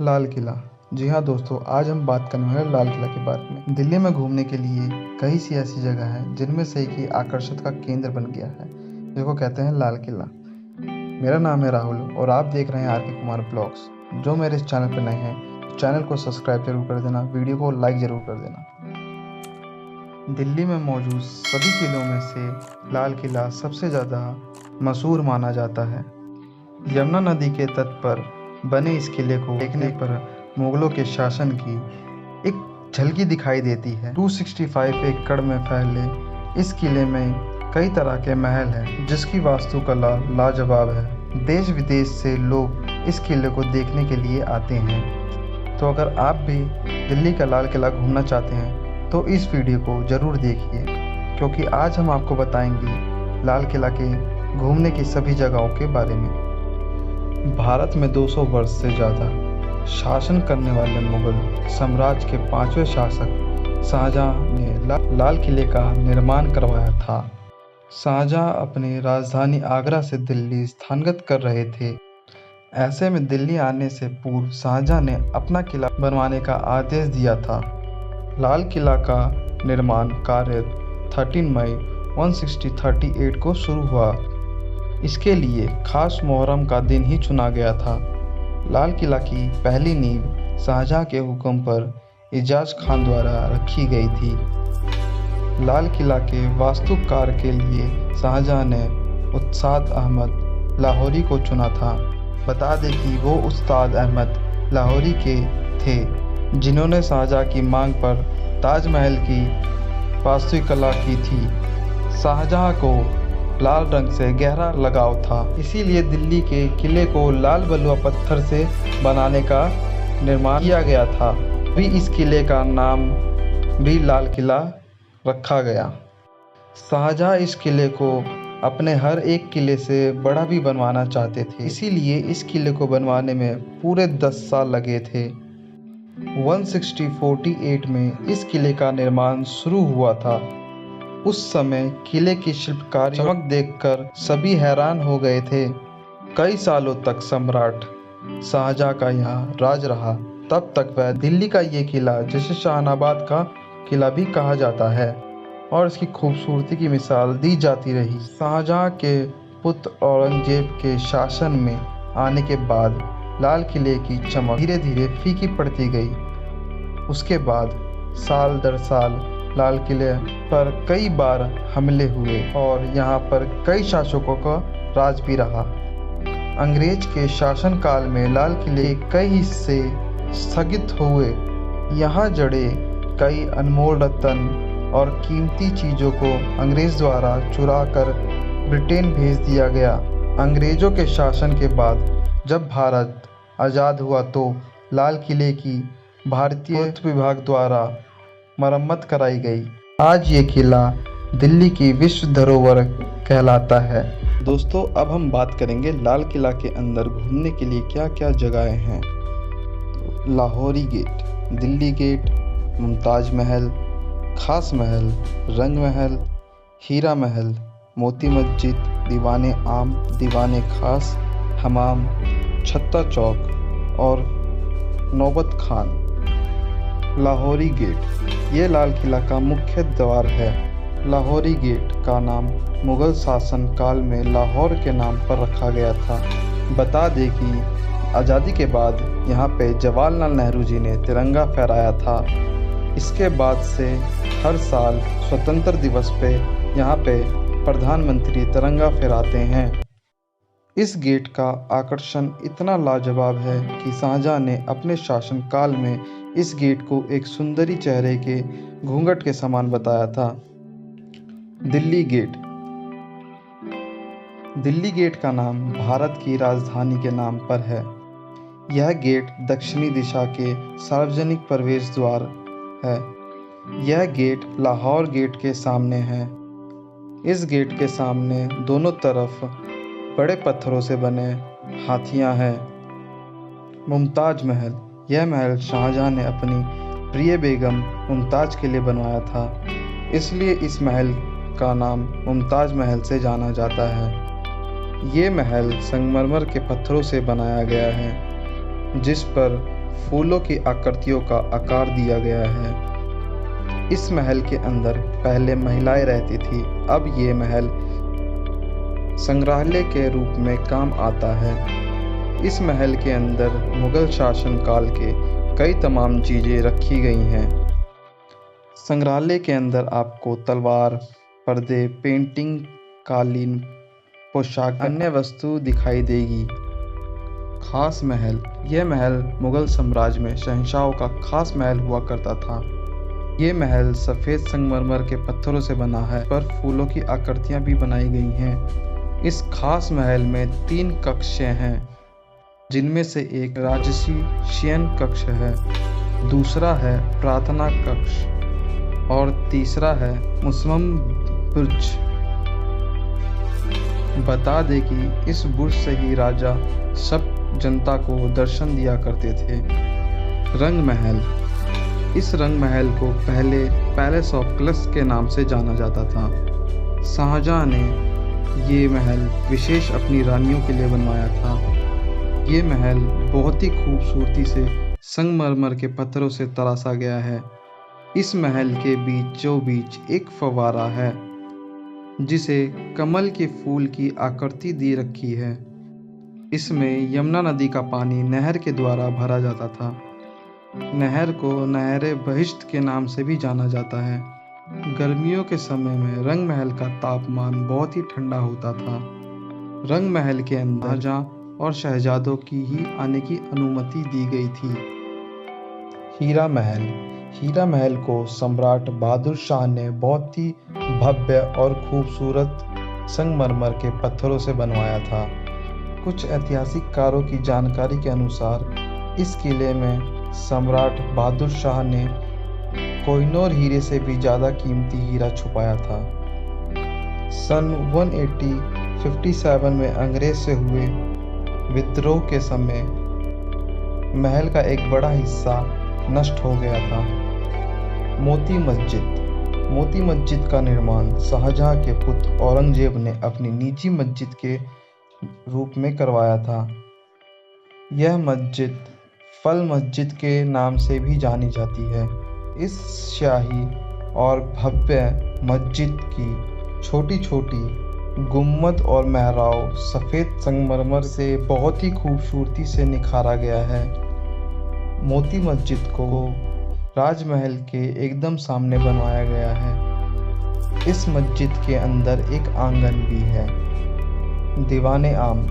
लाल किला। जी हाँ दोस्तों, आज हम बात करने वाले हैं लाल किला के बारे में। दिल्ली में घूमने के लिए कई सी ऐसी जगह हैं जिनमें से एक ही आकर्षण का केंद्र बन गया है, जिसको कहते हैं लाल किला। मेरा नाम है राहुल और आप देख रहे हैं आर के कुमार ब्लॉग्स। जो मेरे इस चैनल पर नए हैं तो चैनल को सब्सक्राइब जरूर कर देना, वीडियो को लाइक ज़रूर कर देना। दिल्ली में मौजूद सभी किलों में से लाल किला सबसे ज़्यादा मशहूर माना जाता है। यमुना नदी के तट पर बने इस किले को देखने पर मुगलों के शासन की एक झलकी दिखाई देती है। 265 एकड़ में फैले इस किले में कई तरह के महल हैं, जिसकी वास्तुकला लाजवाब है। देश विदेश से लोग इस किले को देखने के लिए आते हैं। तो अगर आप भी दिल्ली का लाल किला घूमना चाहते हैं तो इस वीडियो को ज़रूर देखिए, क्योंकि आज हम आपको बताएंगे लाल किला के घूमने की सभी जगहों के बारे में। भारत में 200 वर्ष से ज़्यादा शासन करने वाले मुगल साम्राज्य के 5वें शासक शाहजहां ने लाल किले का निर्माण करवाया था। शाहजहां अपनी राजधानी आगरा से दिल्ली स्थानांतरित कर रहे थे। ऐसे में दिल्ली आने से पूर्व शाहजहां ने अपना किला बनवाने का आदेश दिया था। लाल किला का निर्माण कार्य 13 मई 1638 को शुरू हुआ। इसके लिए खास मुहर्रम का दिन ही चुना गया था। लाल किला की पहली नींव शाहजहां के हुक्म पर इजाज खान द्वारा रखी गई थी। लाल किला के वास्तुकार के लिए शाहजहां ने उस्ताद अहमद लाहौरी को चुना था। बता दें कि वो उस्ताद अहमद लाहौरी के थे जिन्होंने शाहजहां की मांग पर ताजमहल की वास्तुकला की थी। शाहजहां को लाल रंग से गहरा लगाव था, इसीलिए दिल्ली के किले को लाल बलुआ पत्थर से बनाने का निर्माण किया गया था। भी इस किले का नाम भी लाल किला रखा गया। शाहजहां इस किले को अपने हर एक किले से बड़ा भी बनवाना चाहते थे, इसीलिए इस किले को बनवाने में पूरे 10 साल लगे थे। 1648 में इस किले का निर्माण शुरू हुआ था। उस समय किले की शिल्पकारी चमक देखकर सभी हैरान हो गए थे। कई सालों तक सम्राट शाहजहां का यहाँ राज रहा। तब तक वह दिल्ली का ये किला, जिसे शाहनाबाद का किला भी कहा जाता है, और इसकी खूबसूरती की मिसाल दी जाती रही। शाहजहां के पुत्र औरंगजेब के शासन में आने के बाद लाल किले की चमक धीरे धीरे फीकी पड़ती गई। उसके बाद साल दर साल लाल किले पर कई बार हमले हुए और यहाँ पर कई शासकों का राज भी रहा। अंग्रेज के शासनकाल में लाल किले के कई हिस्से स्थगित हुए। यहाँ जड़े कई अनमोल रत्न और कीमती चीज़ों को अंग्रेज द्वारा चुरा कर ब्रिटेन भेज दिया गया। अंग्रेज़ों के शासन के बाद जब भारत आज़ाद हुआ तो लाल किले की भारतीय पुरातत्व विभाग द्वारा मरम्मत कराई गई। आज ये किला दिल्ली की विश्व धरोहर कहलाता है। दोस्तों, अब हम बात करेंगे लाल किला के अंदर घूमने के लिए क्या क्या जगहें हैं। तो लाहौरी गेट, दिल्ली गेट, मुमताज महल, खास महल, रंग महल, हीरा महल, मोती मस्जिद, दीवाने आम, दीवाने खास, हमाम, छत्ता चौक और नौबत खान। लाहौरी गेट ये लाल किला का मुख्य द्वार है। लाहौरी गेट का नाम मुगल शासन काल में लाहौर के नाम पर रखा गया था। बता दें कि आज़ादी के बाद यहाँ पे जवाहरलाल नेहरू जी ने तिरंगा फहराया था। इसके बाद से हर साल स्वतंत्रता दिवस पे यहाँ पे प्रधानमंत्री तिरंगा फहराते हैं। इस गेट का आकर्षण इतना लाजवाब है कि शाहजहां ने अपने शासनकाल में इस गेट को एक सुंदरी चेहरे के घूंघट के समान बताया था। दिल्ली गेट। दिल्ली गेट का नाम भारत की राजधानी के नाम पर है। यह गेट दक्षिणी दिशा के सार्वजनिक प्रवेश द्वार है। यह गेट लाहौर गेट के सामने है। इस गेट के सामने दोनों तरफ बड़े पत्थरों से बने हाथियां हैं। मुमताज महल। यह महल शाहजहां ने अपनी प्रिय बेगम मुमताज के लिए बनवाया था, इसलिए इस महल का नाम मुमताज महल से जाना जाता है। ये महल संगमरमर के पत्थरों से बनाया गया है, जिस पर फूलों की आकृतियों का आकार दिया गया है। इस महल के अंदर पहले महिलाएं रहती थी, अब ये महल संग्रहालय के रूप में काम आता है। इस महल के अंदर मुगल शासन काल के कई तमाम चीज़ें रखी गई हैं। संग्रहालय के अंदर आपको तलवार, पर्दे, पेंटिंग, कालीन, पोशाक, अन्य वस्तु दिखाई देगी। खास महल, यह महल मुगल साम्राज्य में शहंशाहों का खास महल हुआ करता था। ये महल सफ़ेद संगमरमर के पत्थरों से बना है, पर फूलों की आकृतियाँ भी बनाई गई हैं। इस खास महल में 3 कक्ष हैं, जिनमें से एक राजसी शयन कक्ष है, दूसरा है प्रार्थना कक्ष और तीसरा है मुसम्मम बुर्ज। बता दें कि इस बुर्ज से ही राजा सब जनता को दर्शन दिया करते थे। रंग महल, इस रंग महल को पहले पैलेस ऑफ कलश के नाम से जाना जाता था। शाहजहां ने ये महल विशेष अपनी रानियों के लिए बनवाया था। ये महल बहुत ही खूबसूरती से संगमरमर के पत्थरों से तराशा गया है। इस महल के बीचों बीच एक फव्वारा है, जिसे कमल के फूल की आकृति दी रखी है। इसमें यमुना नदी का पानी नहर के द्वारा भरा जाता था। नहर को नहरे बहिश्त के नाम से भी जाना जाता है। गर्मियों के समय में रंग महल का तापमान बहुत ही ठंडा होता था। रंग महल के अंदर राजा और शहजादों की ही आने की अनुमति दी गई थी। हीरा महल, हीरा महल को सम्राट बहादुर शाह ने बहुत ही भव्य और खूबसूरत संगमरमर के पत्थरों से बनवाया था। कुछ ऐतिहासिककारों की जानकारी के अनुसार इस किले में सम्राट बहादुर शाह ने कोहिनूर हीरे से भी ज़्यादा कीमती हीरा छुपाया था। सन 1857 में अंग्रेज से हुए विद्रोह के समय महल का एक बड़ा हिस्सा नष्ट हो गया था। मोती मस्जिद, मोती मस्जिद का निर्माण शाहजहां के पुत्र औरंगजेब ने अपनी निजी मस्जिद के रूप में करवाया था। यह मस्जिद फल मस्जिद के नाम से भी जानी जाती है। इस शाही और भव्य मस्जिद की छोटी छोटी गुम्मद और मेहराब सफ़ेद संगमरमर से बहुत ही खूबसूरती से निखारा गया है। मोती मस्जिद को राजमहल के एकदम सामने बनवाया गया है। इस मस्जिद के अंदर एक आंगन भी है। दीवाने आम,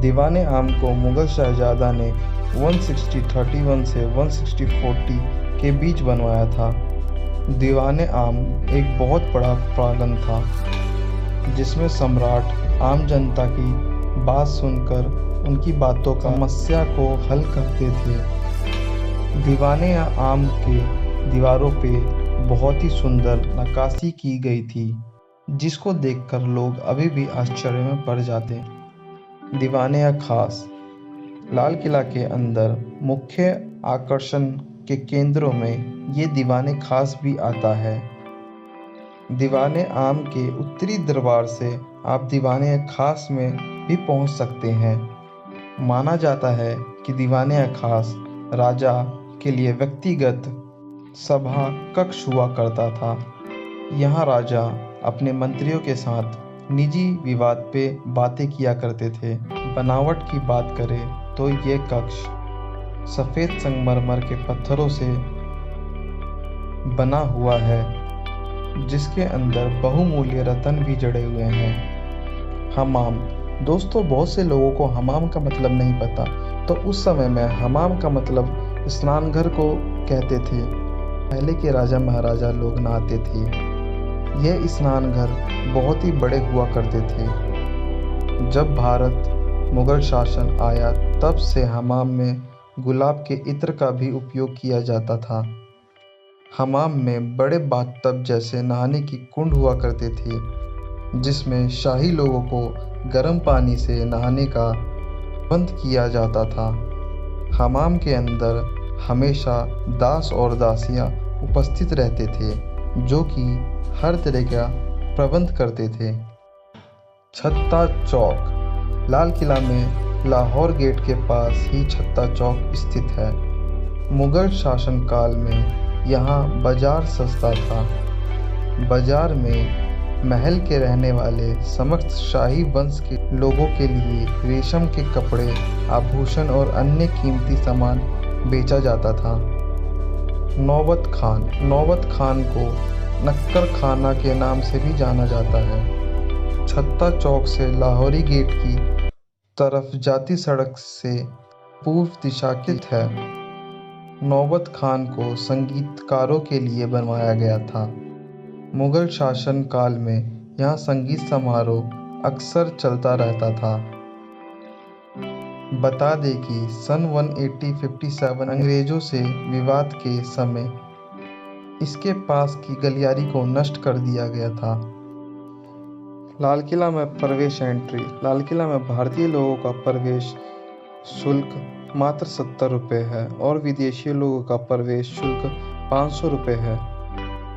दीवाने आम को मुगल शहजादा ने 1631 से 1640 के बीच बनवाया था। दीवाने आम एक बहुत बड़ा प्रांगण था, जिसमें सम्राट आम जनता की बात सुनकर उनकी बातों का समस्या को हल करते थे। दीवाने आम के दीवारों पे बहुत ही सुंदर नक्काशी की गई थी, जिसको देखकर लोग अभी भी आश्चर्य में पड़ जाते। दीवाने खास, लाल किला के अंदर मुख्य आकर्षण के केंद्रों में ये दीवाने खास भी आता है। दीवाने आम के उत्तरी दरबार से आप दीवाने खास में भी पहुंच सकते हैं। माना जाता है कि दीवाने खास राजा के लिए व्यक्तिगत सभा कक्ष हुआ करता था। यहाँ राजा अपने मंत्रियों के साथ निजी विवाद पे बातें किया करते थे। बनावट की बात करें तो ये कक्ष सफ़ेद संगमरमर के पत्थरों से बना हुआ है, जिसके अंदर बहुमूल्य रत्न भी जड़े हुए हैं। हमाम, दोस्तों बहुत से लोगों को हमाम का मतलब नहीं पता, तो उस समय में हमाम का मतलब स्नानघर को कहते थे। पहले के राजा महाराजा लोग नहाते थे। यह स्नानघर बहुत ही बड़े हुआ करते थे। जब भारत मुगल शासन आया तब से हमाम में गुलाब के इत्र का भी उपयोग किया जाता था। हमाम में बड़े बाथटब जैसे नहाने की कुंड हुआ करते थे, जिसमें शाही लोगों को गर्म पानी से नहाने का बंद किया जाता था। हमाम के अंदर हमेशा दास और दासियां उपस्थित रहते थे, जो कि हर तरह का प्रबंध करते थे। छत्ता चौक, लाल किला में लाहौर गेट के पास ही छत्ता चौक स्थित है। मुगल शासनकाल में यहाँ बाजार सस्ता था। बाजार में महल के रहने वाले समस्त शाही वंश के लोगों के लिए रेशम के कपड़े, आभूषण और अन्य कीमती सामान बेचा जाता था। नौबत खान को नक्कर खाना के नाम से भी जाना जाता है। छत्ता चौक से लाहौरी गेट की तरफ जाती सड़क से पूर्व दिशा की है। नौबत खान को संगीतकारों के लिए बनवाया गया था। मुगल शासन काल में यहाँ संगीत समारोह अक्सर चलता रहता था। बता दें कि सन 1857 अंग्रेजों से विवाद के समय इसके पास की गलियारी को नष्ट कर दिया गया था। लाल किला में प्रवेश एंट्री। लाल किला में भारतीय लोगों का प्रवेश शुल्क मात्र 70 रुपये है और विदेशी लोगों का प्रवेश शुल्क 500 रुपये है।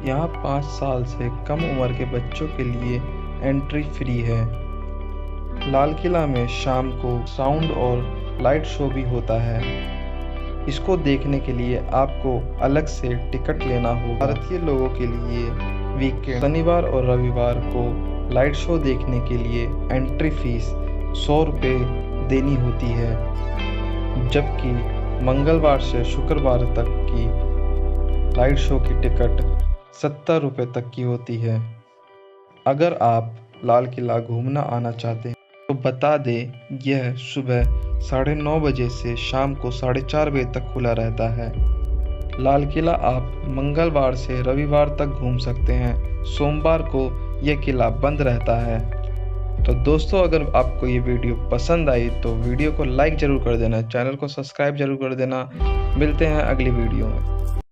यहाँ 5 साल से कम उम्र के बच्चों के लिए एंट्री फ्री है। लाल किला में शाम को साउंड और लाइट शो भी होता है। इसको देखने के लिए आपको अलग से टिकट लेना होगा। भारतीय लोगों के लिए वीकेंड शनिवार और रविवार को लाइट शो देखने के लिए एंट्री फीस 100 रुपये देनी होती है, जबकि मंगलवार से शुक्रवार तक की लाइट शो की टिकट 70 रुपये तक की होती है। अगर आप लाल किला घूमना आना चाहते हैं तो बता दें यह सुबह 9:30 बजे से शाम को 4:30 बजे तक खुला रहता है। लाल किला आप मंगलवार से रविवार तक घूम सकते हैं। सोमवार को यह किला बंद रहता है। तो दोस्तों, अगर आपको ये वीडियो पसंद आई तो वीडियो को लाइक ज़रूर कर देना, चैनल को सब्सक्राइब जरूर कर देना। मिलते हैं अगली वीडियो में।